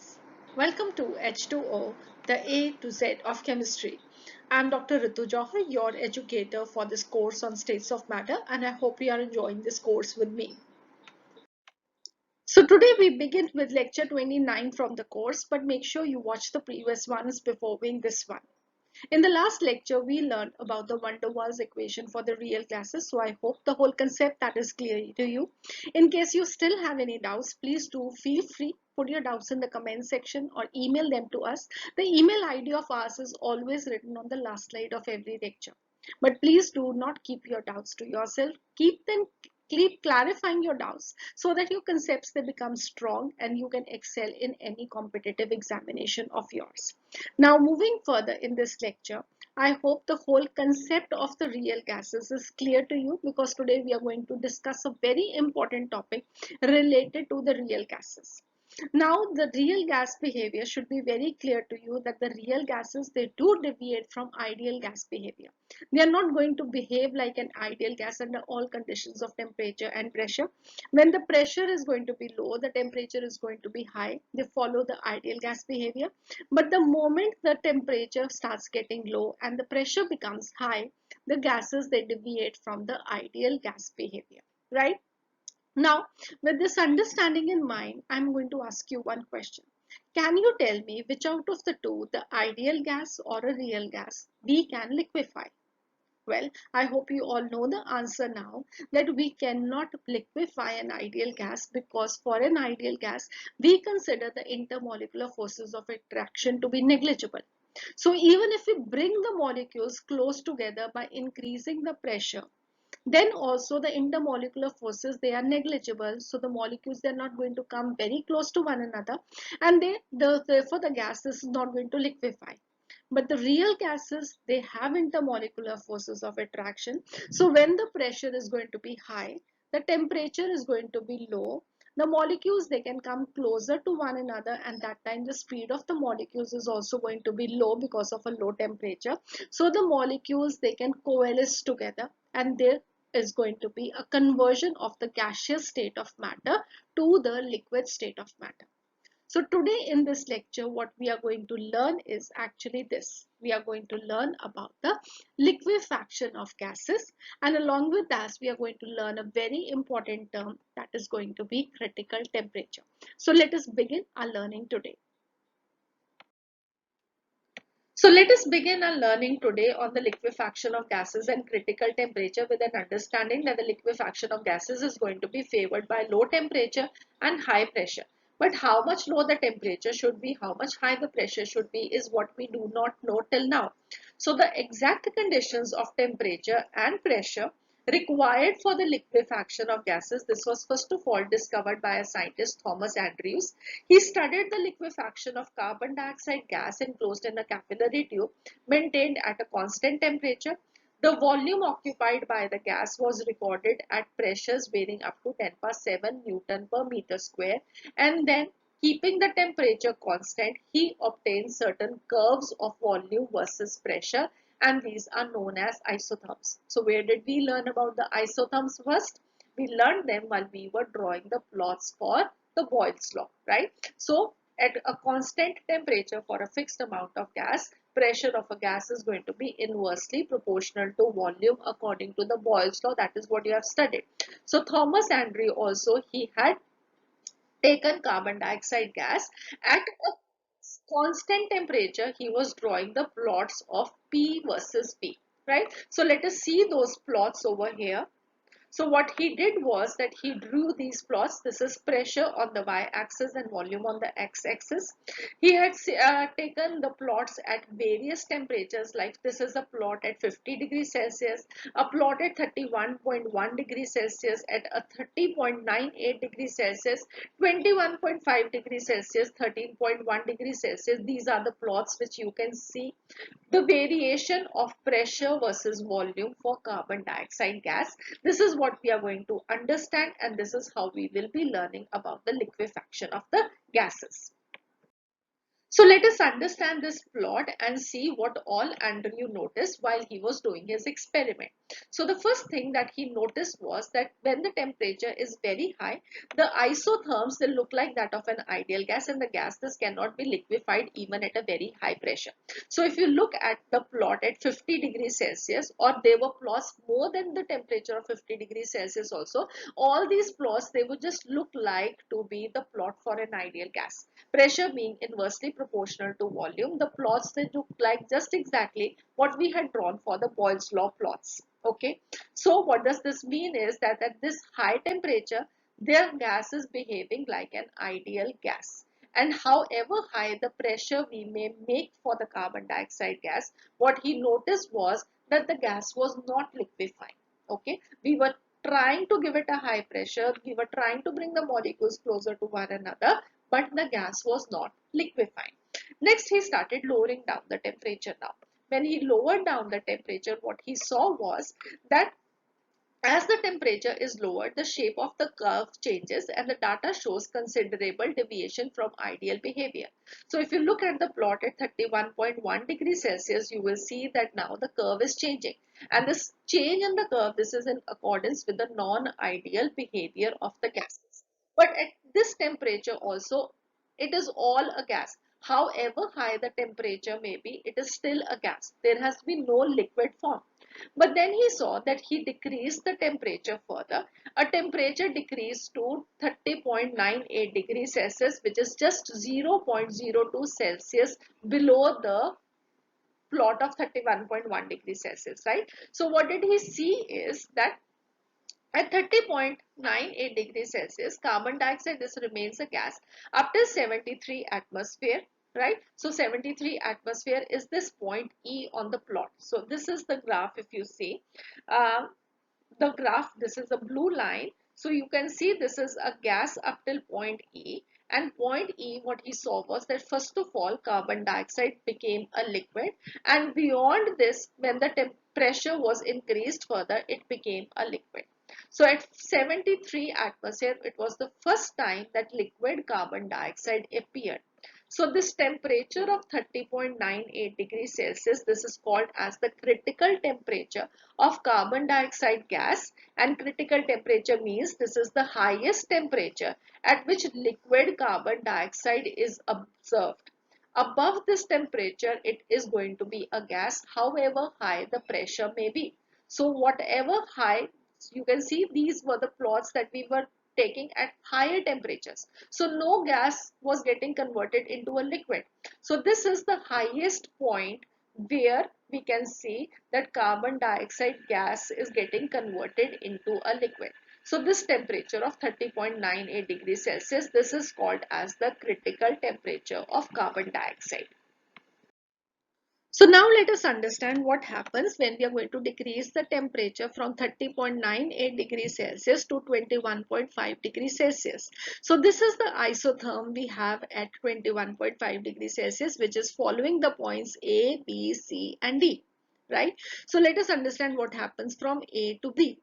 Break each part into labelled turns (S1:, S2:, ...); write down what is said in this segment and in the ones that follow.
S1: students. Welcome to H2O, the A to Z of chemistry. I'm Dr. Ritu Johar, your educator for this course on states of matter, and I hope you are enjoying this course with me. So today we begin with lecture 29 from the course, but make sure you watch the previous ones before viewing this one. In the last lecture, we learned about the van der Waals equation for the real gases. So I hope the whole concept that is clear to you. In case you still have any doubts, please do feel free. Put your doubts in the comment section or email them to us. The email ID of ours is always written on the last slide of every lecture. But please do not keep your doubts to yourself. Keep clarifying your doubts so that your concepts they become strong and you can excel in any competitive examination of yours. Now moving further in this lecture, I hope the whole concept of the real gases is clear to you because today we are going to discuss a very important topic related to the real gases. Now the real gas behavior should be very clear to you that the real gases they do deviate from ideal gas behavior. They are not going to behave like an ideal gas under all conditions of temperature and pressure. When the pressure is going to be low, the temperature is going to be high. They follow the ideal gas behavior. But the moment the temperature starts getting low and the pressure becomes high, the gases they deviate from the ideal gas behavior, right? Now, with this understanding in mind, I'm going to ask you one question. Can you tell me which out of the two, the ideal gas or a real gas, we can liquefy? Well, I hope you all know the answer now that we cannot liquefy an ideal gas because for an ideal gas, we consider the intermolecular forces of attraction to be negligible. So even if we bring the molecules close together by increasing the pressure, then also the intermolecular forces they are negligible, so the molecules they're not going to come very close to one another, and therefore the gas is not going to liquefy. But the real gases they have intermolecular forces of attraction, so when the pressure is going to be high, the temperature is going to be low, the molecules they can come closer to one another, and that time the speed of the molecules is also going to be low because of a low temperature. So the molecules they can coalesce together, and there is going to be a conversion of the gaseous state of matter to the liquid state of matter. So today in this lecture, what we are going to learn is actually this. We are going to learn about the liquefaction of gases, and along with that, we are going to learn a very important term that is going to be critical temperature. So let us begin our learning today. So let us begin our learning today on the liquefaction of gases and critical temperature with an understanding that the liquefaction of gases is going to be favored by low temperature and high pressure. But how much low the temperature should be, how much high the pressure should be is what we do not know till now. So the exact conditions of temperature and pressure required for the liquefaction of gases. This was first of all discovered by a scientist, Thomas Andrews. He studied the liquefaction of carbon dioxide gas enclosed in a capillary tube maintained at a constant temperature. The volume occupied by the gas was recorded at pressures varying up to 10 power 7 Newton per meter square, and then keeping the temperature constant, he obtained certain curves of volume versus pressure, and these are known as isotherms. So where did we learn about the isotherms first? We learned them while we were drawing the plots for the Boyle's law, right? So at a constant temperature for a fixed amount of gas, pressure of a gas is going to be inversely proportional to volume according to the Boyle's law. That is what you have studied. So Thomas Andrew also, he had taken carbon dioxide gas at a constant temperature. He was drawing the plots of P versus P, right? So let us see those plots over here. So what he did was that he drew these plots. This is pressure on the y-axis and volume on the x-axis. He had taken the plots at various temperatures, like this is a plot at 50 degrees Celsius, a plot at 31.1 degrees Celsius, at a 30.98 degrees Celsius, 21.5 degrees Celsius, 13.1 degrees Celsius. These are the plots which you can see the variation of pressure versus volume for carbon dioxide gas. This is what we are going to understand, and this is how we will be learning about the liquefaction of the gases. So let us understand this plot and see what all Andrew noticed while he was doing his experiment. So the first thing that he noticed was that when the temperature is very high, the isotherms will look like that of an ideal gas, and the gas this cannot be liquefied even at a very high pressure. So if you look at the plot at 50 degrees Celsius, or there were plots more than the temperature of 50 degrees Celsius also, all these plots, they would just look like to be the plot for an ideal gas. Pressure being inversely proportional to volume, the plots, they look like just exactly what we had drawn for the Boyle's law plots. Okay, so what does this mean is that at this high temperature, their gas is behaving like an ideal gas. And however high the pressure we may make for the carbon dioxide gas, what he noticed was that the gas was not liquefying. Okay, we were trying to give it a high pressure, we were trying to bring the molecules closer to one another, but the gas was not liquefying. Next, he started lowering down the temperature now. When he lowered down the temperature, what he saw was that as the temperature is lowered, the shape of the curve changes and the data shows considerable deviation from ideal behavior. So if you look at the plot at 31.1 degrees Celsius, you will see that now the curve is changing. And this change in the curve, this is in accordance with the non-ideal behavior of the gases. But at this temperature also, it is all a gas. However high the temperature may be, it is still a gas. There has been no liquid form. But then he saw that he decreased the temperature further. A temperature decreased to 30.98 degrees Celsius, which is just 0.02 Celsius below the plot of 31.1 degrees Celsius, right? So what did he see is that at 30.98 degrees Celsius, carbon dioxide, this remains a gas up till 73 atmosphere, right? So 73 atmosphere is this point E on the plot. So this is the graph if you see. Um, the graph, this is a blue line. So you can see this is a gas up till point E. And point E, what he saw was that first of all, carbon dioxide became a liquid. And beyond this, when the pressure was increased further, it became a liquid. So at 73 atmosphere, it was the first time that liquid carbon dioxide appeared. So this temperature of 30.98 degrees Celsius, this is called as the critical temperature of carbon dioxide gas, and critical temperature means this is the highest temperature at which liquid carbon dioxide is observed. Above this temperature, it is going to be a gas, however high the pressure may be. So whatever high, you can see these were the plots that we were taking at higher temperatures. So no gas was getting converted into a liquid. So this is the highest point where we can see that carbon dioxide gas is getting converted into a liquid. So this temperature of 30.98 degrees Celsius, this is called as the critical temperature of carbon dioxide. So now let us understand what happens when we are going to decrease the temperature from 30.98 degrees Celsius to 21.5 degrees Celsius. So this is the isotherm we have at 21.5 degrees Celsius, which is following the points A, B, C and D, right? So let us understand what happens from A to B.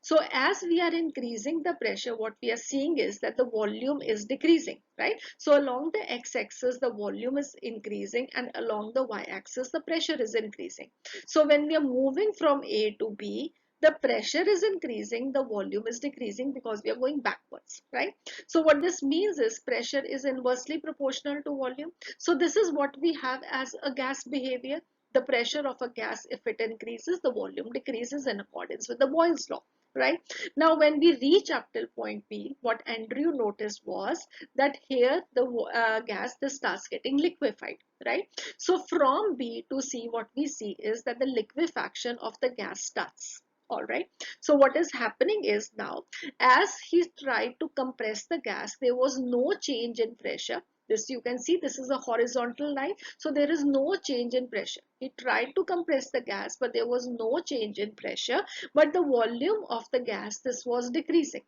S1: So as we are increasing the pressure, what we are seeing is that the volume is decreasing, right? So along the x-axis, the volume is increasing, and along the y-axis, the pressure is increasing. So when we are moving from A to B, the pressure is increasing, the volume is decreasing because we are going backwards, right? So what this means is pressure is inversely proportional to volume. So this is what we have as a gas behavior. The pressure of a gas, if it increases, the volume decreases in accordance with the Boyle's law, right? Now when we reach up till point B, what Andrew noticed was that here the gas, this starts getting liquefied, right? So from B to C, what we see is that the liquefaction of the gas starts. All right, so what is happening is now as he tried to compress the gas, there was no change in pressure. This you can see, this is a horizontal line, so there is no change in pressure. He tried to compress the gas, but there was no change in pressure, but the volume of the gas, this was decreasing.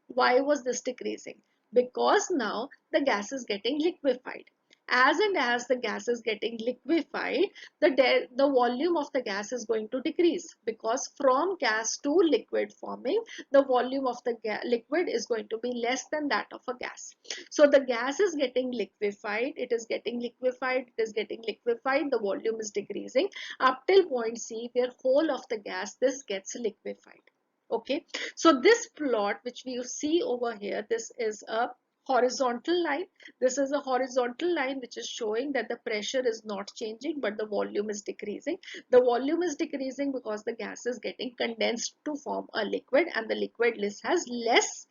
S1: Why was this decreasing? Because now the gas is getting liquefied. as and as the gas is getting liquefied, the volume of the gas is going to decrease, because from gas to liquid forming, the volume of the liquid is going to be less than that of a gas. So the gas is getting liquefied, it is getting liquefied, it is getting liquefied, the volume is decreasing up till point C, where whole of the gas this gets liquefied. Okay, so this plot which we see over here, this is a horizontal line. This is a horizontal line which is showing that the pressure is not changing, but the volume is decreasing. The volume is decreasing because the gas is getting condensed to form a liquid, and the liquid list has less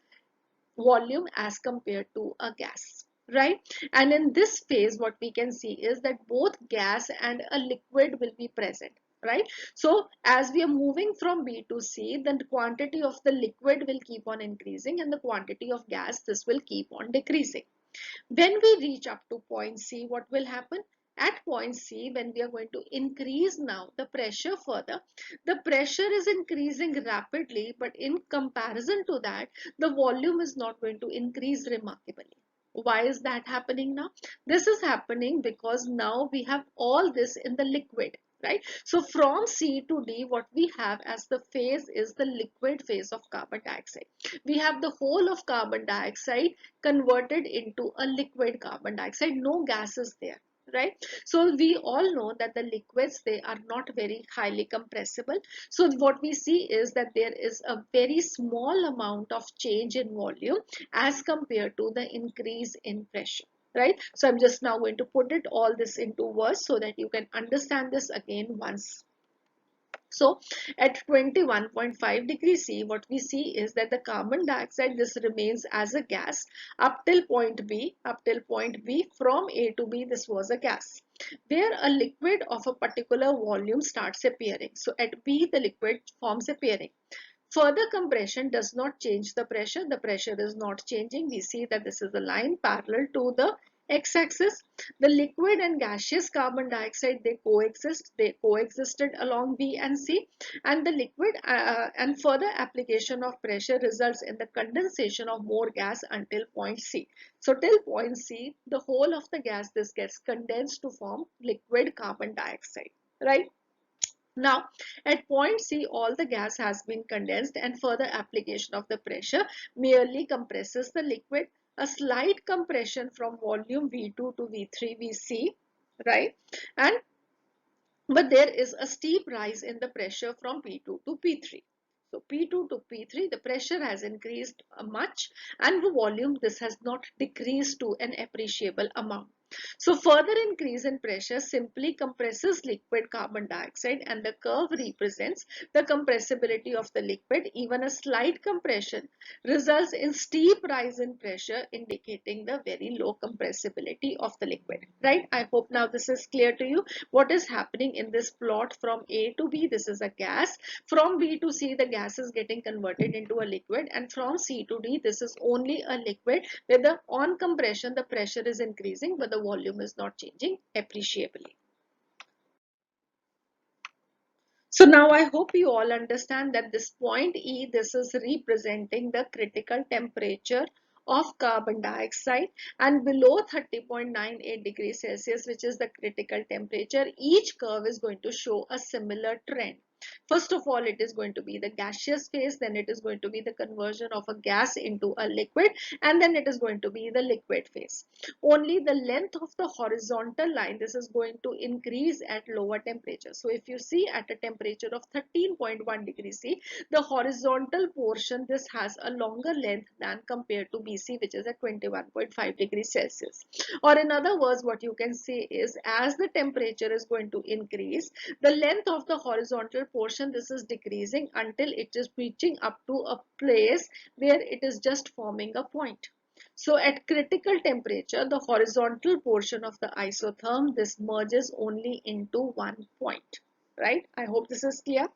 S1: volume as compared to a gas, right? And in this phase, what we can see is that both gas and a liquid will be present, right? So as we are moving from B to C, then the quantity of the liquid will keep on increasing, and the quantity of gas, this will keep on decreasing. When we reach up to point C, what will happen? At point C, when we are going to increase now the pressure further, the pressure is increasing rapidly, but in comparison to that, the volume is not going to increase remarkably. Why is that happening now? This is happening because now we have all this in the liquid, right? So from C to D, what we have as the phase is the liquid phase of carbon dioxide. We have the whole of carbon dioxide converted into a liquid carbon dioxide. No gas is there, right? So we all know that the liquids, they are not very highly compressible. So what we see is that there is a very small amount of change in volume as compared to the increase in pressure, right? So I'm just now going to put it all this into words so that you can understand this again once. So at 21.5 degrees C, what we see is that the carbon dioxide, this remains as a gas up till point B. Up till point B, from A to B, this was a gas, where a liquid of a particular volume starts appearing. So at B, the liquid forms appearing. Further compression does not change the pressure. The pressure is not changing. We see that this is a line parallel to the x-axis. The liquid and gaseous carbon dioxide, they coexist. They coexisted along B and C, and the liquid and further application of pressure results in the condensation of more gas until point C. So till point C, the whole of the gas, this gets condensed to form liquid carbon dioxide, right? Now, at point C, all the gas has been condensed, and further application of the pressure merely compresses the liquid. A slight compression from volume V2 to V3 we see, right? And but there is a steep rise in the pressure from P2 to P3. So P2 to P3, the pressure has increased much, and the volume, this has not decreased to an appreciable amount. So further increase in pressure simply compresses liquid carbon dioxide, and the curve represents the compressibility of the liquid. Even a slight compression results in steep rise in pressure, indicating the very low compressibility of the liquid, right? I hope now this is clear to you. What is happening in this plot? From A to B, this is a gas. From B to C, the gas is getting converted into a liquid, and from C to D, this is only a liquid where the on compression the pressure is increasing, but the volume is not changing appreciably. So now I hope you all understand that this point E, this is representing the critical temperature of carbon dioxide, and below 30.98 degrees Celsius, which is the critical temperature, each curve is going to show a similar trend. First of all, it is going to be the gaseous phase, then it is going to be the conversion of a gas into a liquid, and then it is going to be the liquid phase. Only the length of the horizontal line, this is going to increase at lower temperature. So if you see at a temperature of 13.1 degrees C, the horizontal portion, this has a longer length than compared to BC, which is at 21.5 degrees Celsius. Or in other words, what you can say is, as the temperature is going to increase, the length of the horizontal portion, this is decreasing until it is reaching up to a place where it is just forming a point. So at critical temperature, the horizontal portion of the isotherm, this merges only into one point, right? I hope this is clear.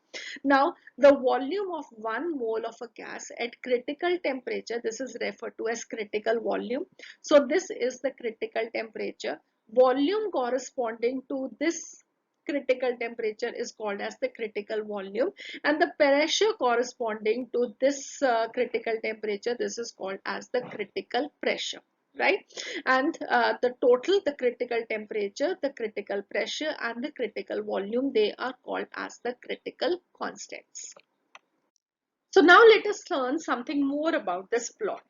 S1: Now, the volume of 1 mole of a gas at critical temperature, this is referred to as critical volume. So this is the critical temperature. Volume corresponding to this critical temperature is called as the critical volume, and the pressure corresponding to this critical temperature, this is called as the critical pressure. right? And the total, the critical temperature, the critical pressure, and the critical volume, they are called as the critical constants. So now let us learn something more about this plot.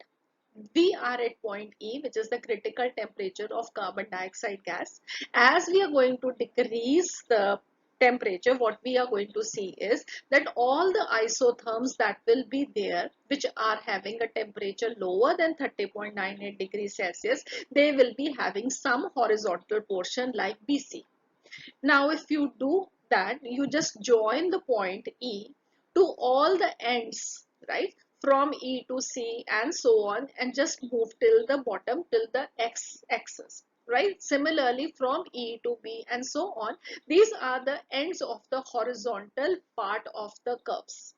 S1: We are at point E, which is the critical temperature of carbon dioxide gas. As we are going to decrease the temperature, what we are going to see is that all the isotherms that will be there, which are having a temperature lower than 30.98 degrees Celsius, they will be having some horizontal portion like BC. Now, if you do that, you just join the point E to all the ends, right? From E to C and so on, and just move till the bottom, till the X axis, right? Similarly, from E to B and so on, these are the ends of the horizontal part of the curves.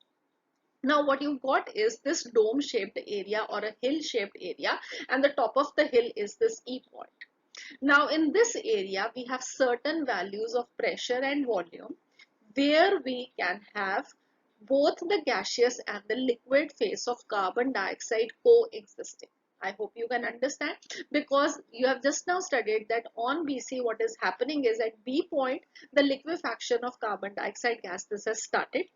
S1: Now what you got is this dome shaped area or a hill shaped area, and the top of the hill is this E point. Now in this area we have certain values of pressure and volume where we can have both the gaseous and the liquid phase of carbon dioxide coexisting. I hope you can understand, because you have just now studied that on BC what is happening is at B point the liquefaction of carbon dioxide gas, this has started,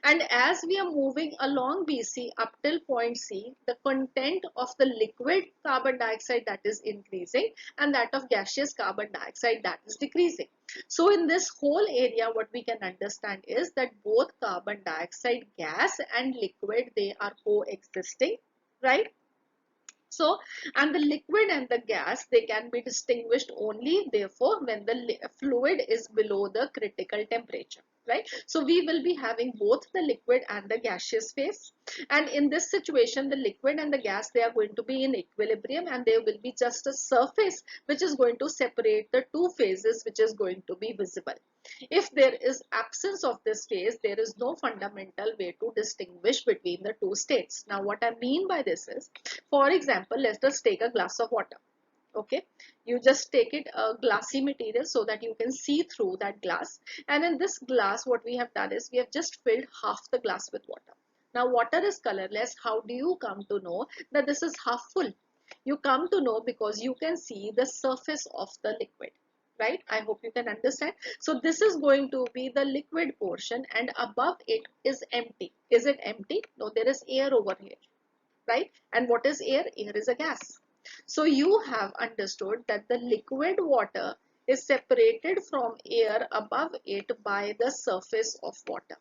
S1: and as we are moving along BC up till point C, the content of the liquid carbon dioxide, that is increasing, and that of gaseous carbon dioxide, that is decreasing. So in this whole area what we can understand is that both carbon dioxide gas and liquid, they are coexisting, right? So, and the liquid and the gas, they can be distinguished only therefore when the fluid is below the critical temperature, right? So we will be having both the liquid and the gaseous phase, and in this situation the liquid and the gas, they are going to be in equilibrium, and there will be just a surface which is going to separate the two phases, which is going to be visible. If there is absence of this phase, there is no fundamental way to distinguish between the two states. Now what I mean by this is, for example, let us take a glass of water. Okay, you just take it a glassy material so that you can see through that glass, and in this glass what we have done is we have just filled half the glass with water. Now water is colorless. How do you come to know that this is half full? You come to know because you can see the surface of the liquid, right? I hope you can understand. So this is going to be the liquid portion, and above it is empty. Is it empty? No, there is air over here, right? And what is air? Air is a gas. So you have understood that the liquid water is separated from air above it by the surface of water.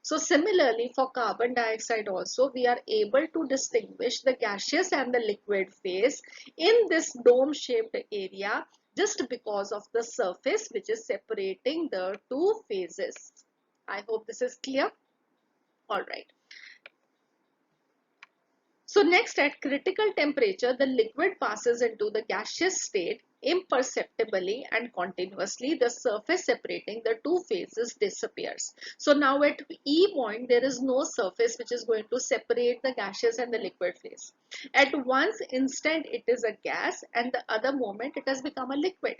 S1: So similarly for carbon dioxide also, we are able to distinguish the gaseous and the liquid phase in this dome shaped area just because of the surface which is separating the two phases. I hope this is clear. All right. So next, at critical temperature, the liquid passes into the gaseous state imperceptibly and continuously. The surface separating the two phases disappears. So now at E point, there is no surface which is going to separate the gaseous and the liquid phase. At one instant, it is a gas, and the other moment, it has become a liquid,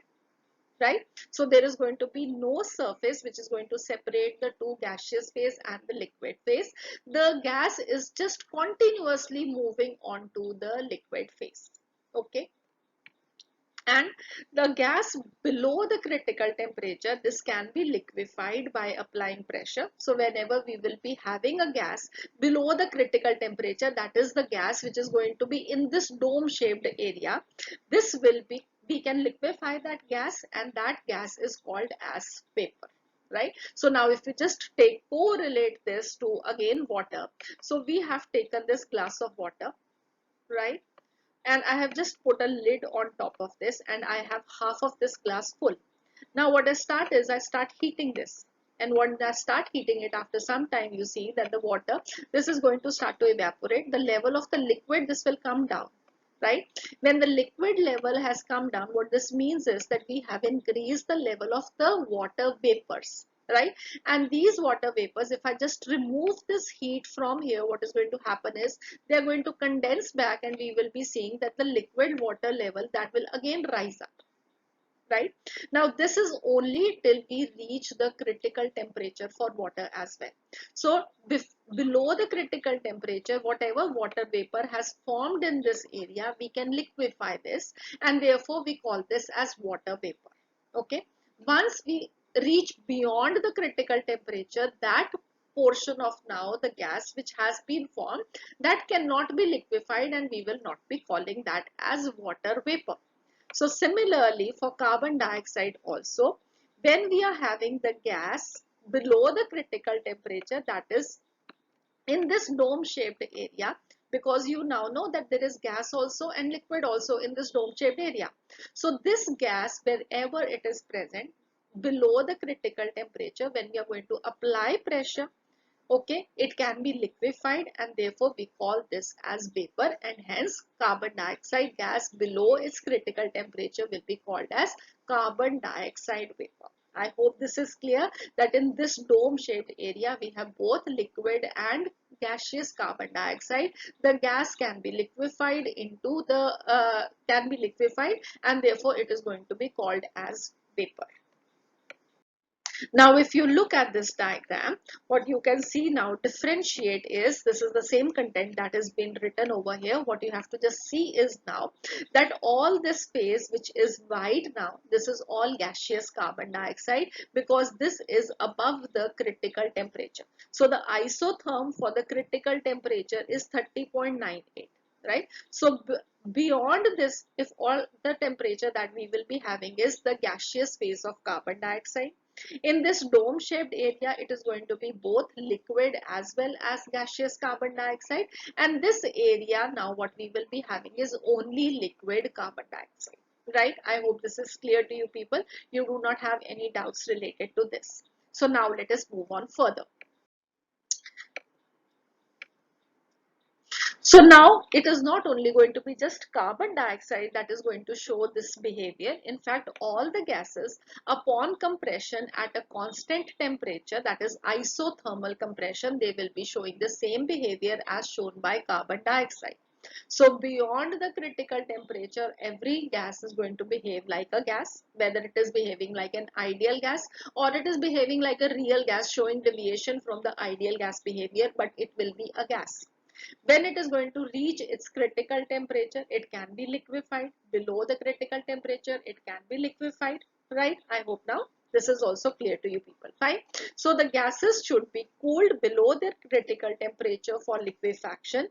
S1: right? So there is going to be no surface which is going to separate the two gaseous phase and the liquid phase. The gas is just continuously moving on to the liquid phase. Okay. And the gas below the critical temperature, this can be liquefied by applying pressure. So whenever we will be having a gas below the critical temperature, that is the gas which is going to be in this dome shaped area, this will be, we can liquefy that gas, and that gas is called as vapor, right? So now if we just take correlate this to again water, so we have taken this glass of water, right? And I have just put a lid on top of this, and I have half of this glass full. Now what I start is I start heating this, and when I start heating it, after some time you see that the water, this is going to start to evaporate. The level of the liquid, this will come down, right? When the liquid level has come down, what this means is that we have increased the level of the water vapors, right? And these water vapors, if I just remove this heat from here, what is going to happen is they are going to condense back, and we will be seeing that the liquid water level, that will again rise up, right? Now this is only till we reach the critical temperature for water as well. So below the critical temperature, whatever water vapor has formed in this area, we can liquefy this, and therefore we call this as water vapor. Okay. Once we reach beyond the critical temperature, that portion of now the gas which has been formed, that cannot be liquefied, and we will not be calling that as water vapor. So similarly for carbon dioxide also, when we are having the gas below the critical temperature, that is in this dome shaped area, because you now know that there is gas also and liquid also in this dome shaped area. So this gas, wherever it is present below the critical temperature, when we are going to apply pressure, okay, it can be liquefied, and therefore we call this as vapor, and hence carbon dioxide gas below its critical temperature will be called as carbon dioxide vapor. I hope this is clear that in this dome shaped area we have both liquid and gaseous carbon dioxide. The gas can be liquefied into the can be liquefied, and therefore it is going to be called as vapor. Now, if you look at this diagram, what you can see now differentiate is, this is the same content that has been written over here. What you have to just see is now that all this phase which is white now, this is all gaseous carbon dioxide, because this is above the critical temperature. So the isotherm for the critical temperature is 30.98. Right? So beyond this, if all the temperature that we will be having is the gaseous phase of carbon dioxide, in this dome shaped area, it is going to be both liquid as well as gaseous carbon dioxide. And this area now what we will be having is only liquid carbon dioxide. Right? I hope this is clear to you people. You do not have any doubts related to this. So now let us move on further. So now it is not only going to be just carbon dioxide that is going to show this behavior. In fact, all the gases upon compression at a constant temperature, that is isothermal compression, they will be showing the same behavior as shown by carbon dioxide. So beyond the critical temperature, every gas is going to behave like a gas, whether it is behaving like an ideal gas or it is behaving like a real gas, showing deviation from the ideal gas behavior, but it will be a gas. When it is going to reach its critical temperature, it can be liquefied. Below the critical temperature, it can be liquefied, right? I hope now this is also clear to you people. Fine. So the gases should be cooled below their critical temperature for liquefaction.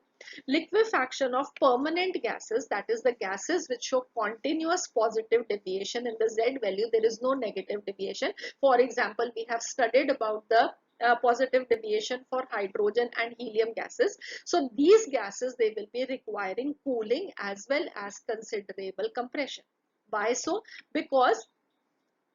S1: Liquefaction of permanent gases, that is the gases which show continuous positive deviation in the Z value, there is no negative deviation. For example, we have studied about the positive deviation for hydrogen and helium gases. So these gases, they will be requiring cooling as well as considerable compression. Why so? Because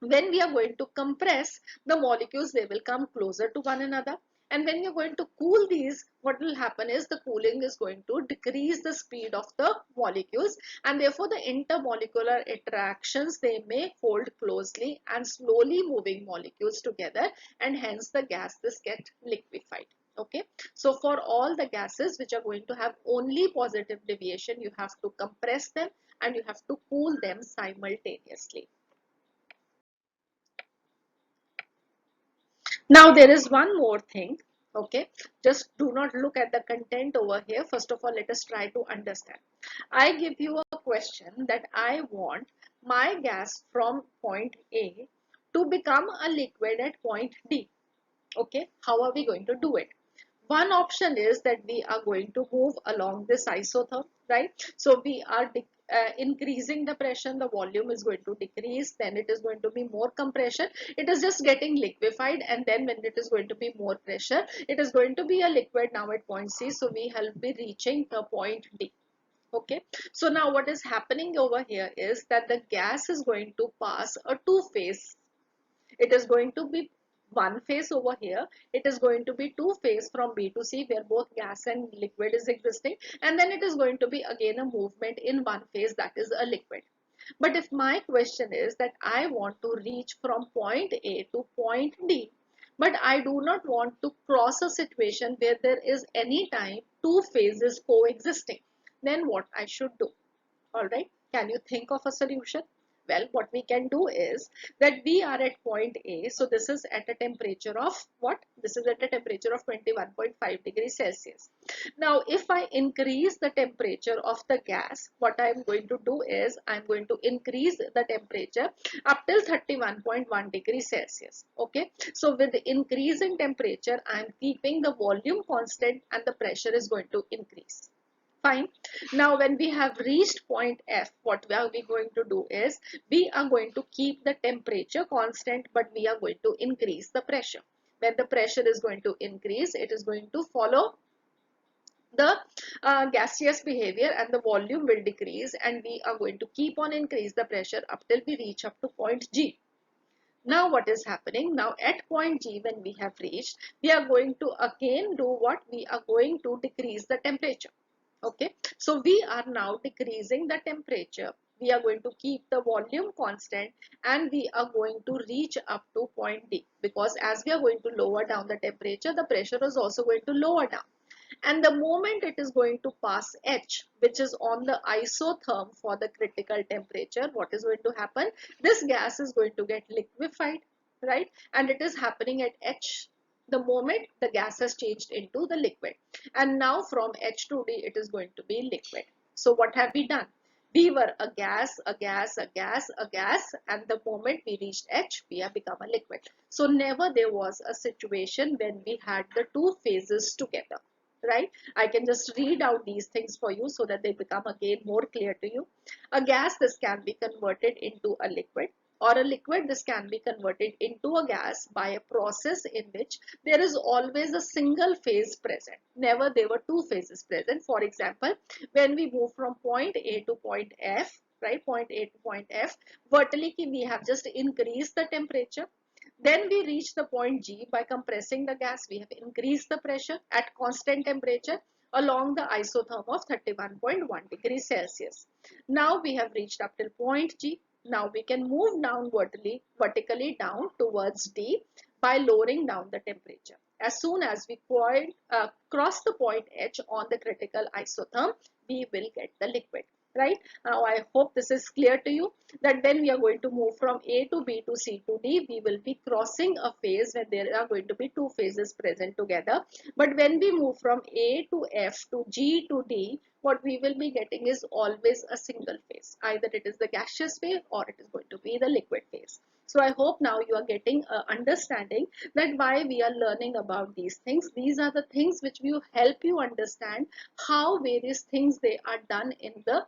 S1: when we are going to compress, the molecules, they will come closer to one another, and when you're going to cool these, what will happen is the cooling is going to decrease the speed of the molecules, and therefore the intermolecular interactions, they may hold closely and slowly moving molecules together, and hence the gas this get liquefied. Okay, so for all the gases which are going to have only positive deviation, you have to compress them and you have to cool them simultaneously. Now there is one more thing. Okay, just do not look at the content over here. First of all, let us try to understand. I give you a question that I want my gas from point A to become a liquid at point D. Okay, how are we going to do it? One option is that we are going to move along this isotherm, right? So we are increasing the pressure, the volume is going to decrease, then it is going to be more compression, it is just getting liquefied, and then when it is going to be more pressure, it is going to be a liquid now at point C, so we will be reaching the point D. Okay, so now what is happening over here is that the gas is going to pass a two phase. It is going to be one phase over here. It is going to be two phase from B to C, where both gas and liquid is existing, and then it is going to be again a movement in one phase, that is a liquid. But if my question is that I want to reach from point A to point D, but I do not want to cross a situation where there is any time two phases coexisting, then what I should do? All right, can you think of a solution? Well, what we can do is that we are at point A. So this is at a temperature of what? This is at a temperature of 21.5 degrees Celsius. Now, if I increase the temperature of the gas, what I'm going to do is I'm going to increase the temperature up till 31.1 degrees Celsius. Okay. So with the increase in temperature, I'm keeping the volume constant and the pressure is going to increase. Fine. Now, when we have reached point F, what we are going to do is we are going to keep the temperature constant, but we are going to increase the pressure. When the pressure is going to increase, it is going to follow the gaseous behavior and the volume will decrease, and we are going to keep on increase the pressure up till we reach up to point G. Now what is happening? Now at point G, when we have reached, we are going to again do what? We are going to decrease the temperature. Okay, so we are now decreasing the temperature. We are going to keep the volume constant and we are going to reach up to point D, because as we are going to lower down the temperature, the pressure is also going to lower down. And the moment it is going to pass H, which is on the isotherm for the critical temperature, what is going to happen? This gas is going to get liquefied, right? And it is happening at H the moment the gas has changed into the liquid. And now from H to D, it is going to be liquid. So what have we done? We were a gas, a gas, a gas, a gas, and the moment we reached H, we have become a liquid. So never there was a situation when we had the two phases together. Right? I can just read out these things for you so that they become again more clear to you. A gas, this can be converted into a liquid, or a liquid, this can be converted into a gas by a process in which there is always a single phase present. Never there were two phases present. For example, when we move from point A to point F, right? Point A to point F, vertically we have just increased the temperature. Then we reach the point G. By compressing the gas, we have increased the pressure at constant temperature along the isotherm of 31.1 degrees Celsius. Now we have reached up till point G. Now we can move down vertically down towards D by lowering down the temperature. As soon as we cross the point H on the critical isotherm, we will get the liquid. Right? Now I hope this is clear to you that when we are going to move from A to B to C to D, we will be crossing a phase where there are going to be two phases present together. But when we move from A to F to G to D, what we will be getting is always a single phase. Either it is the gaseous phase or it is going to be the liquid phase. So I hope now you are getting an understanding that why we are learning about these things. These are the things which will help you understand how various things they are done in the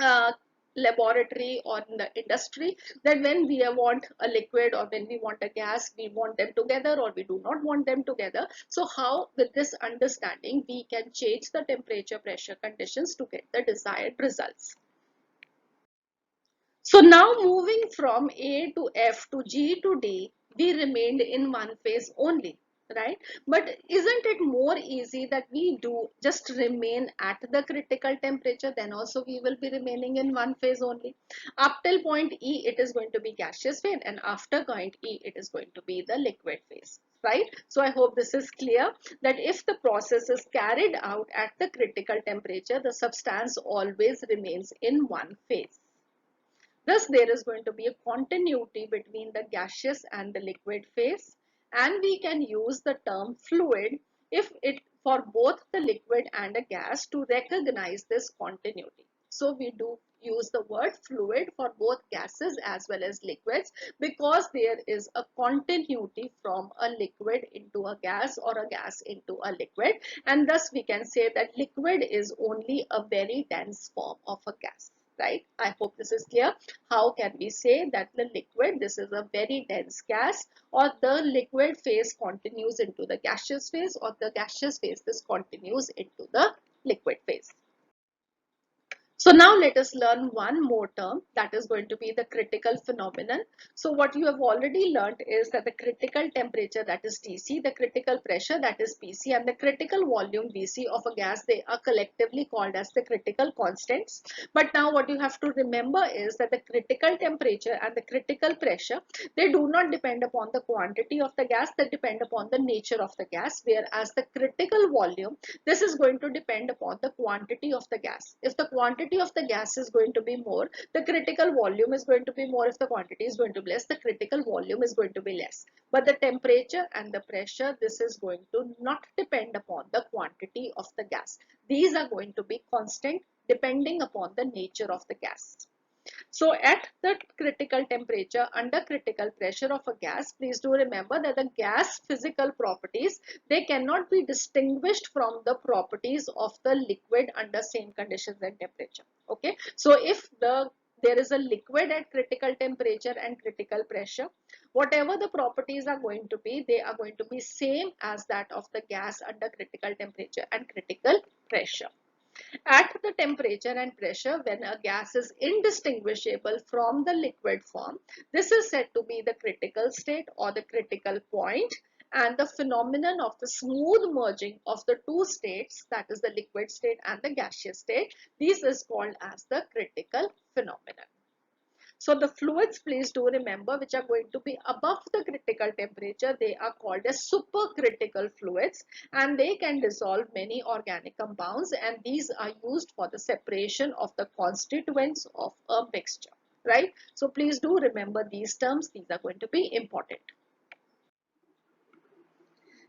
S1: uh, laboratory or in the industry, that when we want a liquid or when we want a gas, we want them together or we do not want them together. So how with this understanding we can change the temperature pressure conditions to get the desired results. So now moving from A to F to G to D, we remained in one phase only, right? But isn't it more easy that we do just remain at the critical temperature, then also we will be remaining in one phase only. Up till point E, it is going to be gaseous phase, and after point E, it is going to be the liquid phase. Right? So I hope this is clear that if the process is carried out at the critical temperature, the substance always remains in one phase. Thus, there is going to be a continuity between the gaseous and the liquid phase, and we can use the term fluid if it for both the liquid and a gas to recognize this continuity. So we do use the word fluid for both gases as well as liquids because there is a continuity from a liquid into a gas or a gas into a liquid, and thus we can say that liquid is only a very dense form of a gas. Right? I hope this is clear. How can we say that the liquid, this is a very dense gas, or the liquid phase continues into the gaseous phase, or the gaseous phase this continues into the liquid phase. So now let us learn one more term, that is going to be the critical phenomenon. So what you have already learned is that the critical temperature, that is Tc, the critical pressure, that is Pc, and the critical volume Vc of a gas, they are collectively called as the critical constants. But now what you have to remember is that the critical temperature and the critical pressure, they do not depend upon the quantity of the gas, they depend upon the nature of the gas, whereas the critical volume, this is going to depend upon the quantity of the gas. If the quantity quantity of the gas is going to be more, the critical volume is going to be more. If the quantity is going to be less, the critical volume is going to be less. But the temperature and the pressure, this is going to not depend upon the quantity of the gas. These are going to be constant depending upon the nature of the gas. So at the critical temperature, under critical pressure of a gas, please do remember that the gas physical properties, they cannot be distinguished from the properties of the liquid under same conditions and temperature. Okay. So if there is a liquid at critical temperature and critical pressure, whatever the properties are going to be, they are going to be same as that of the gas under critical temperature and critical pressure. At the temperature and pressure, when a gas is indistinguishable from the liquid form, this is said to be the critical state or the critical point, and the phenomenon of the smooth merging of the two states, that is the liquid state and the gaseous state, this is called as the critical phenomenon. So the fluids, please do remember, which are going to be above the critical temperature, they are called as supercritical fluids, and they can dissolve many organic compounds, and these are used for the separation of the constituents of a mixture, right? So please do remember these terms. These are going to be important.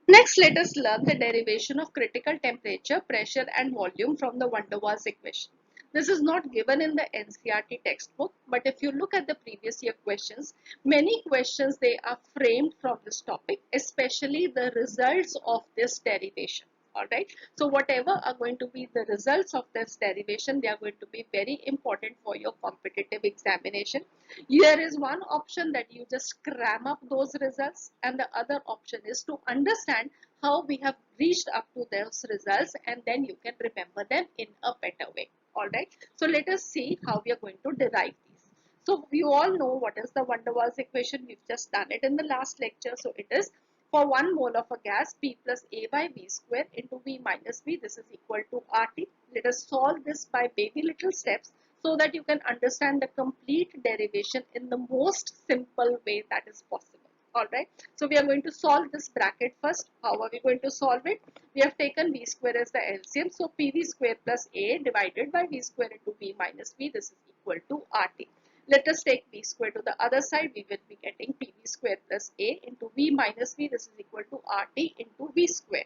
S1: Next, let us learn the derivation of critical temperature, pressure and volume from the van der Waals equation. This is not given in the NCERT textbook, but if you look at the previous year questions, many questions they are framed from this topic, especially the results of this derivation. Alright, so whatever are going to be the results of this derivation, they are going to be very important for your competitive examination. Here is one option that you just cram up those results, and the other option is to understand how we have reached up to those results, and then you can remember them in a better way. Alright, so let us see how we are going to derive these. So you all know what is the van der Waals equation. We've just done it in the last lecture. So it is for 1 mole of a gas, P plus A by V square into V minus V, this is equal to RT. Let us solve this by baby little steps so that you can understand the complete derivation in the most simple way that is possible. Alright, so we are going to solve this bracket first. How are we going to solve it? We have taken V square as the LCM, so PV square plus A divided by V square into V minus V, this is equal to RT. Let us take V square to the other side. We will be getting PV square plus A into V minus V. This is equal to RT into V square.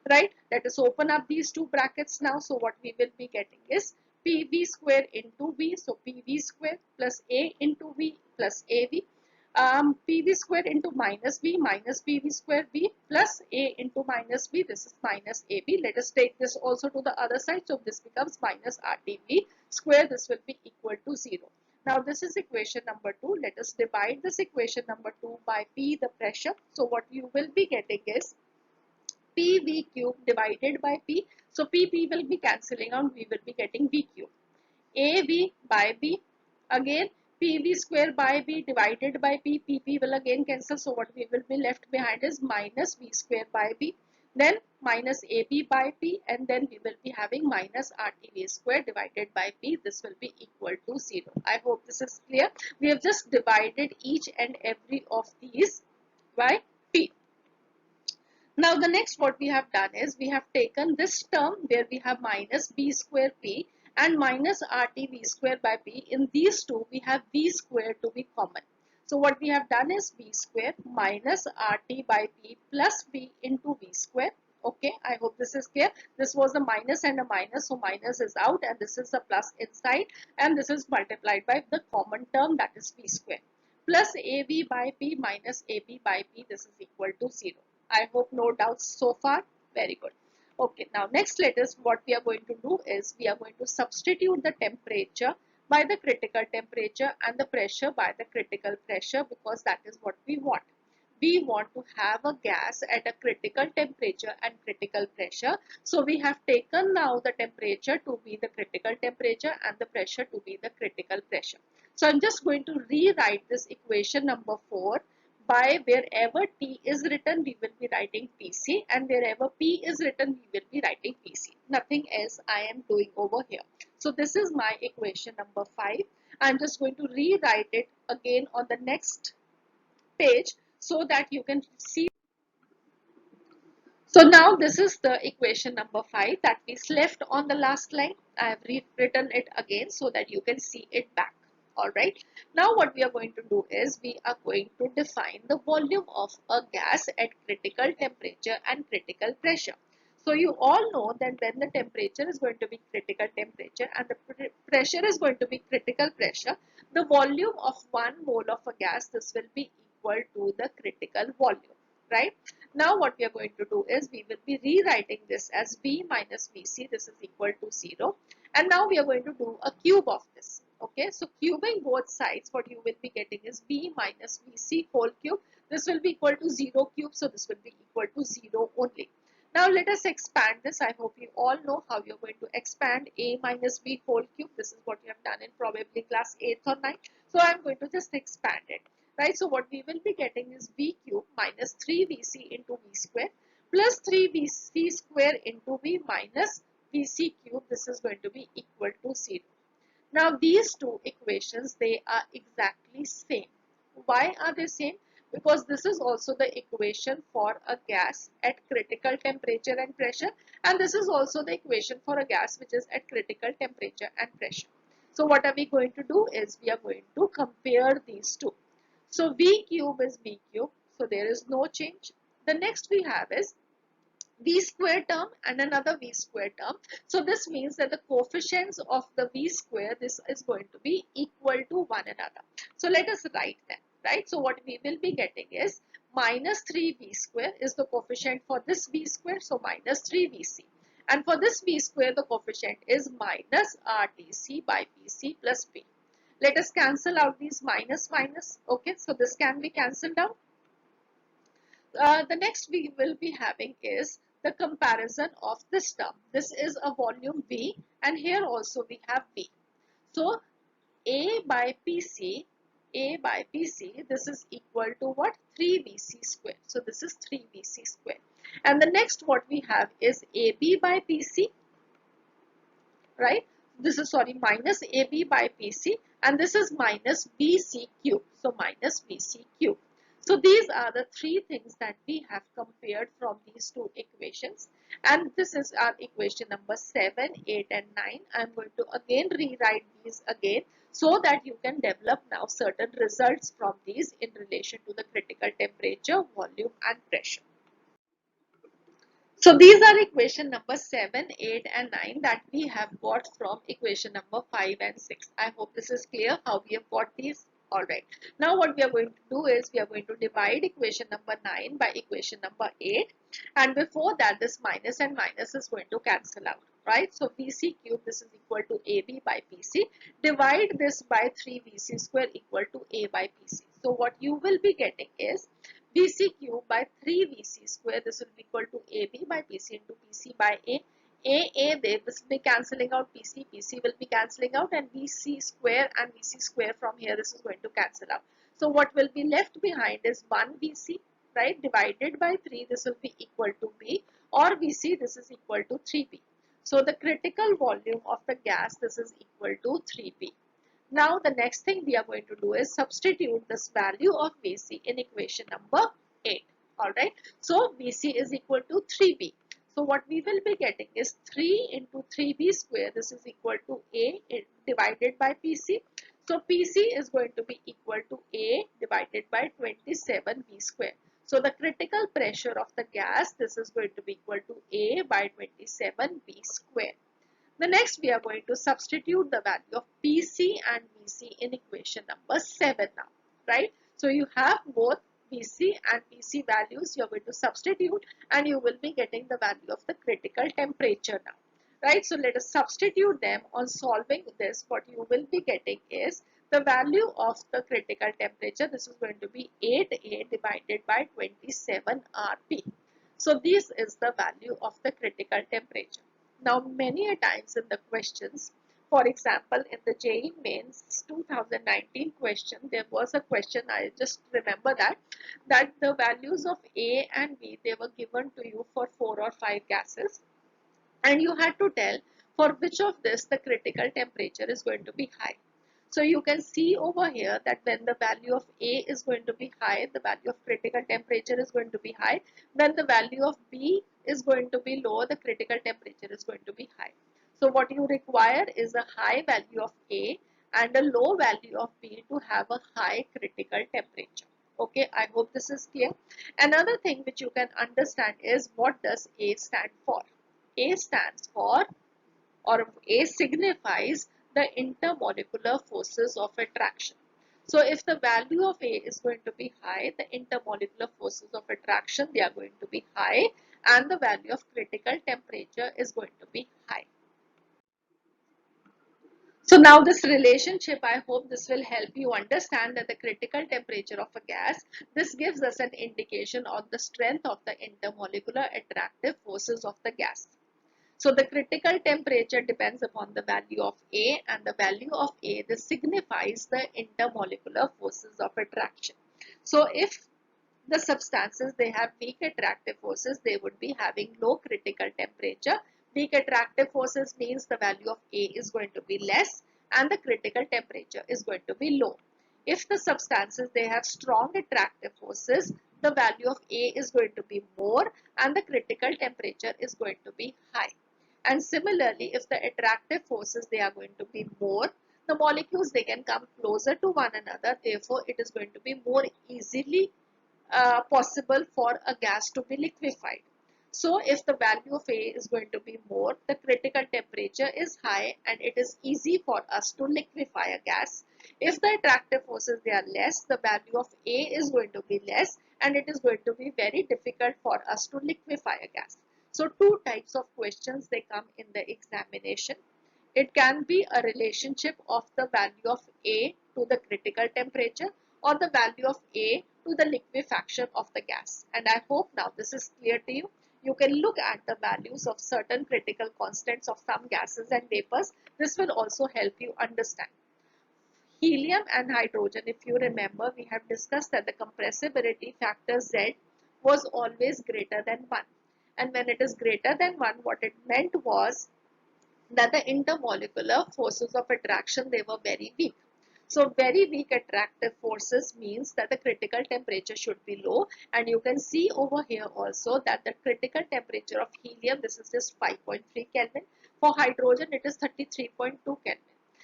S1: Right? Let us open up these two brackets now. So what we will be getting is PV square into V. So PV square plus A into V plus AV. PV square into minus V minus PV square V plus A into minus V. This is minus AB. Let us take this also to the other side. So this becomes minus RTV square. This will be equal to 0. Now this is equation number 2. Let us divide this equation number 2 by P, the pressure. So what you will be getting is PV cube divided by P. So P will be cancelling out. We will be getting V cube. AV by B. Again PV square by B divided by P. PP will again cancel. So what we will be left behind is minus V square by B. Then minus AB by P, and then we will be having minus RTV square divided by P. This will be equal to 0. I hope this is clear. We have just divided each and every of these by P. Now the next what we have done is we have taken this term where we have minus B square P and minus RTV square by P. In these two we have V square to be common. So what we have done is V square minus RT by P plus B into V square. Okay, I hope this is clear. This was a minus and a minus, so minus is out and this is a plus inside, and this is multiplied by the common term, that is V square, plus AV by P minus AB by P. This is equal to 0. I hope no doubts so far. Very good. Okay, now next let us, what we are going to do is we are going to substitute the temperature by the critical temperature and the pressure by the critical pressure, because that is what we want. We want to have a gas at a critical temperature and critical pressure. So we have taken now the temperature to be the critical temperature and the pressure to be the critical pressure. So I'm just going to rewrite this equation number 4 by wherever T is written, we will be writing PC, and wherever P is written, we will be writing PC. Nothing else I am doing over here. So this is my equation number 5. I'm just going to rewrite it again on the next page so that you can see. So now this is the equation number 5 that we left on the last line. I have rewritten it again so that you can see it back. Alright. Now what we are going to do is we are going to define the volume of a gas at critical temperature and critical pressure. So you all know that when the temperature is going to be critical temperature and the pressure is going to be critical pressure, the volume of 1 mole of a gas, this will be equal to the critical volume, right? Now what we are going to do is we will be rewriting this as V minus Vc. This is equal to 0. And now we are going to do a cube of this. Okay, so cubing both sides, what you will be getting is V minus Vc whole cube. This will be equal to 0 cube. So this will be equal to 0 only. Now let us expand this. I hope you all know how you're going to expand A minus B whole cube. This is what you have done in probably class 8th or 9th. So I'm going to just expand it. Right, so what we will be getting is V cube minus 3Vc into V square plus 3Vc square into V minus Vc cube. This is going to be equal to 0. Now these two equations, they are exactly same. Why are they same? Because this is also the equation for a gas at critical temperature and pressure, and this is also the equation for a gas which is at critical temperature and pressure. So what are we going to do is we are going to compare these two. So V cube is V cube, so there is no change. The next we have is V square term and another V square term. So this means that the coefficients of the V square, this is going to be equal to one another. So let us write them, right? So what we will be getting is minus 3V square is the coefficient for this V square, so minus 3Vc. And for this V square, the coefficient is minus RTC by PC plus P. Let us cancel out these minus minus. Okay, so this can be cancelled out. The next we will be having is the comparison of this term. This is a volume V and here also we have V. So A by PC, this is equal to what? 3Vc square. So this is 3Vc square. And the next what we have is AB by PC, right? This is, sorry, minus AB by PC, and this is minus BC cube. So minus BC cube. So these are the three things that we have compared from these two equations. And this is our equation number 7, 8 and 9. I'm going to again rewrite these again so that you can develop now certain results from these in relation to the critical temperature, volume and pressure. So these are equation number 7, 8 and 9 that we have got from equation number 5 and 6. I hope this is clear how we have got these. Alright. Now what we are going to do is we are going to divide equation number 9 by equation number 8. And before that this minus and minus is going to cancel out. Right. So VC cube, this is equal to AB by PC. Divide this by 3VC square equal to A by PC. So what you will be getting is VC cube by 3VC square, this will be equal to AB by PC into PC by A. There, this will be cancelling out PC, PC will be cancelling out, and VC square and VC square from here, this is going to cancel out. So what will be left behind is 1 VC, right, divided by 3, this will be equal to B, or VC, this is equal to 3B. So the critical volume of the gas, this is equal to 3B. Now the next thing we are going to do is substitute this value of Vc in equation number 8. Alright. So Vc is equal to 3b. So what we will be getting is 3 into 3b square. This is equal to A divided by Pc. So Pc is going to be equal to A divided by 27b square. So the critical pressure of the gas, this is going to be equal to A by 27b square. The next we are going to substitute the value of PC and VC in equation number 7 now, right? So you have both VC and PC values, you are going to substitute and you will be getting the value of the critical temperature now, right? So let us substitute them. On solving this, what you will be getting is the value of the critical temperature. This is going to be 8A divided by 27 RP. So this is the value of the critical temperature. Now, many a times in the questions, for example, in the JEE Mains 2019 question, there was a question, I just remember that the values of A and B, they were given to you for 4 or 5 gases. And you had to tell for which of this the critical temperature is going to be high. So you can see over here that when the value of A is going to be high, the value of critical temperature is going to be high. When the value of B is going to be low, the critical temperature is going to be high. So what you require is a high value of A and a low value of B to have a high critical temperature. Okay, I hope this is clear. Another thing which you can understand is what does A stand for? A stands for, or A signifies, the intermolecular forces of attraction. So if the value of A is going to be high, the intermolecular forces of attraction, they are going to be high, and the value of critical temperature is going to be high. So now this relationship, I hope this will help you understand that the critical temperature of a gas, this gives us an indication of the strength of the intermolecular attractive forces of the gas. So the critical temperature depends upon the value of A, and the value of A, this signifies the intermolecular forces of attraction. So if the substances, they have weak attractive forces, they would be having low critical temperature. Weak attractive forces means the value of A is going to be less and the critical temperature is going to be low. If the substances, they have strong attractive forces, the value of A is going to be more and the critical temperature is going to be high. And similarly, if the attractive forces, they are going to be more, the molecules, they can come closer to one another, therefore it is going to be more easily possible for a gas to be liquefied. So if the value of A is going to be more, the critical temperature is high and it is easy for us to liquefy a gas. If the attractive forces, they are less, the value of A is going to be less and it is going to be very difficult for us to liquefy a gas. So two types of questions, they come in the examination. It can be a relationship of the value of A to the critical temperature or the value of A to the liquefaction of the gas. And I hope now this is clear to you. You can look at the values of certain critical constants of some gases and vapors. This will also help you understand. Helium and hydrogen, if you remember, we have discussed that the compressibility factor Z was always greater than 1. And when it is greater than 1, what it meant was that the intermolecular forces of attraction, they were very weak. So very weak attractive forces means that the critical temperature should be low, and you can see over here also that the critical temperature of helium, this is just 5.3 Kelvin. For hydrogen it is 33.2 Kelvin.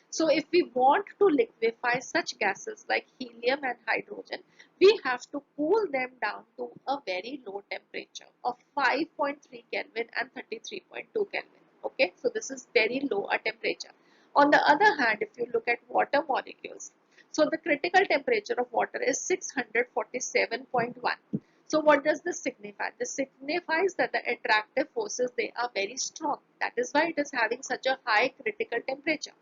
S1: So if we want to liquefy such gases like helium and hydrogen, we have to cool them down to a very low temperature of 5.3 Kelvin and 33.2 Kelvin. Okay, so this is very low a temperature. On the other hand, if you look at water molecules, so the critical temperature of water is 647.1. So what does this signify? This signifies that the attractive forces, they are very strong. That is why it is having such a high critical temperature.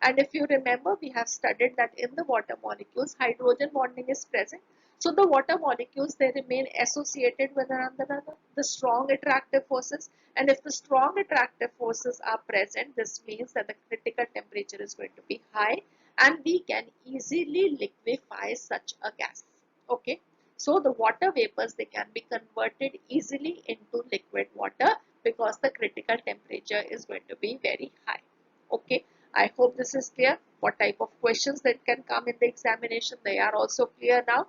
S1: And if you remember, we have studied that in the water molecules, hydrogen bonding is present. So the water molecules, they remain associated with one another, the strong attractive forces. And if the strong attractive forces are present, this means that the critical temperature is going to be high and we can easily liquefy such a gas. Okay. So the water vapors, they can be converted easily into liquid water because the critical temperature is going to be very high. Okay. I hope this is clear. What type of questions that can come in the examination, they are also clear now.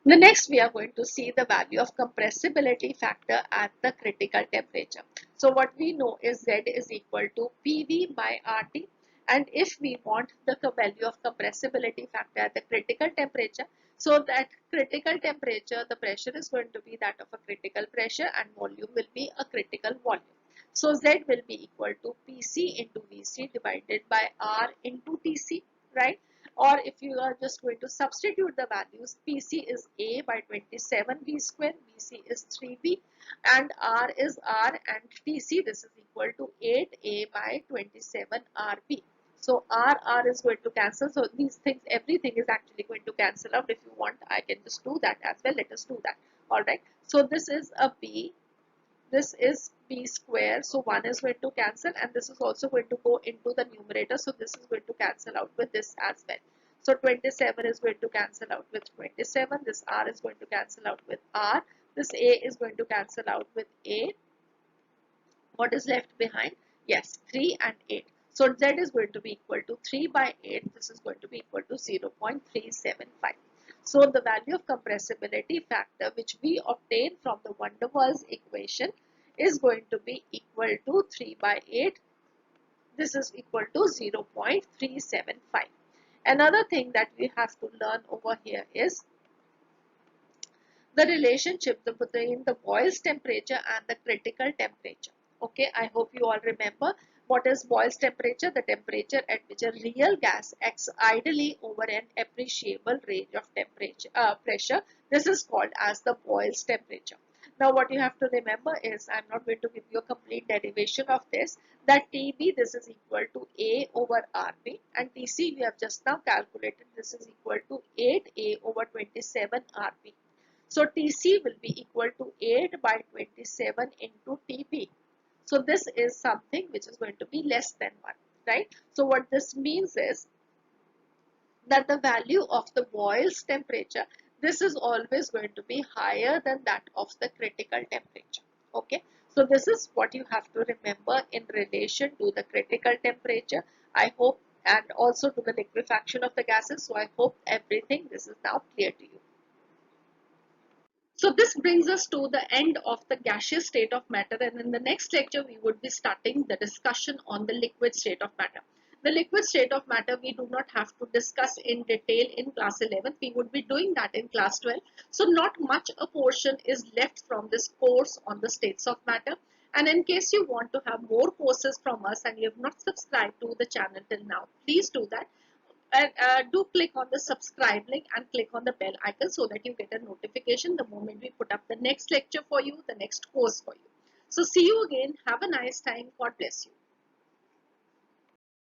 S1: The next, we are going to see the value of compressibility factor at the critical temperature. So what we know is Z is equal to PV by RT. And if we want the value of compressibility factor at the critical temperature, so that critical temperature, the pressure is going to be that of a critical pressure and volume will be a critical volume. So Z will be equal to PC into VC divided by R into TC, right? Or if you are just going to substitute the values, PC is A by 27 V square, VC is 3V, and R is R, and TC, this is equal to 8A by 27 RB. So R is going to cancel. So these things, everything is actually going to cancel out. If you want, I can just do that as well. Let us do that. All right. So this is a B. This is B square. So 1 is going to cancel and this is also going to go into the numerator. So this is going to cancel out with this as well. So 27 is going to cancel out with 27. This R is going to cancel out with R. This A is going to cancel out with A. What is left behind? Yes, 3 and 8. So Z is going to be equal to 3 by 8. This is going to be equal to 0.375. So the value of compressibility factor which we obtain from the van der Waals equation is going to be equal to 3 by 8. This is equal to 0.375. Another thing that we have to learn over here is the relationship between the Boyle's temperature and the critical temperature. Okay, I hope you all remember what is Boyle's temperature, the temperature at which a real gas acts ideally over an appreciable range of temperature pressure. This is called as the Boyle's temperature. Now what you have to remember is, I'm not going to give you a complete derivation of this, that TB this is equal to A over RB, and TC we have just now calculated, this is equal to 8A over 27 RB. So TC will be equal to 8 by 27 into TB. So this is something which is going to be less than 1, right? So what this means is that the value of the Boyle's temperature, this is always going to be higher than that of the critical temperature. Okay, so this is what you have to remember in relation to the critical temperature. I hope, and also to the liquefaction of the gases. So I hope everything this is now clear to you. So this brings us to the end of the gaseous state of matter, and in the next lecture we would be starting the discussion on the liquid state of matter. The liquid state of matter we do not have to discuss in detail in class 11. We would be doing that in class 12. So not much a portion is left from this course on the states of matter. And in case you want to have more courses from us and you have not subscribed to the channel till now, please do that. And do click on the subscribe link and click on the bell icon so that you get a notification the moment we put up the next lecture for you, the next course for you. So see you again. Have a nice time. God bless you.